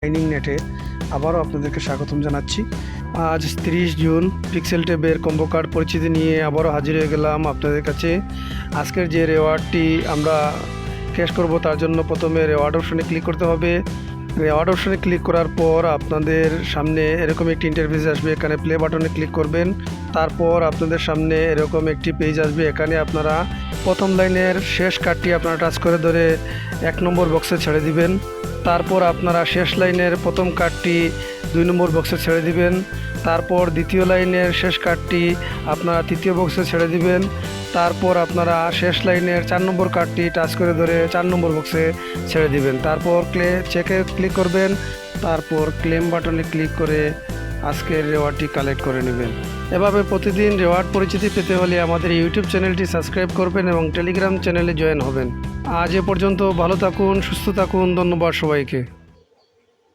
Shining নেটে আবারও আপনাদেরকে স্বাগতম জানাচ্ছি। আজ 30 জুন পিক্সেল ট্যাবের কম্বো কার্ড পরিচিতি নিয়ে আবারও হাজির হয়ে গেলাম আপনাদের কাছে। আজকের যে রেওয়ার্ডটি আমরা ক্যাশ করব তার জন্য প্রথমে রেওয়ার্ড অপশনে ক্লিক করতে হবে। রেওয়ার্ড অপশনে ক্লিক করার পর আপনাদের সামনে এরকম একটি ইন্টারফেস আসবে। এখানে প্লে বাটনে ক্লিক করবেন, তারপর আপনাদের সামনে এরকম একটি পেজ আসবে। এখানে আপনারা প্রথম লাইনের শেষ কার্ডটি আপনারা টাচ করে ধরে 1 নম্বর বক্সে ছেড়ে দিবেন। তারপর আপনারা শেষ লাইনের প্রথম কার্ডটি 2 নম্বর বক্সে ছেড়ে দিবেন। তারপর দ্বিতীয় লাইনের শেষ কার্ডটি আপনারা তৃতীয় বক্সে ছেড়ে দিবেন। তারপর আপনারা শেষ লাইনের 4 নম্বর কার্ডটি টাচ করে ধরে 4 নম্বর বক্সে ছেড়ে দিবেন। তারপর চেকে ক্লিক করবেন, তারপর ক্লেম বাটনে ক্লিক করে আজকের রেওয়ার্ডটি কালেক্ট করে নেবেন। এভাবে প্রতিদিন রেওয়ার্ড পরিচিতি পেতে হলে আমাদের ইউটিউব চ্যানেলটি সাবস্ক্রাইব করবেন এবং টেলিগ্রাম চ্যানেলে জয়েন হবেন। আজ এ পর্যন্ত, ভালো থাকুন, সুস্থ থাকুন। ধন্যবাদ সবাইকে।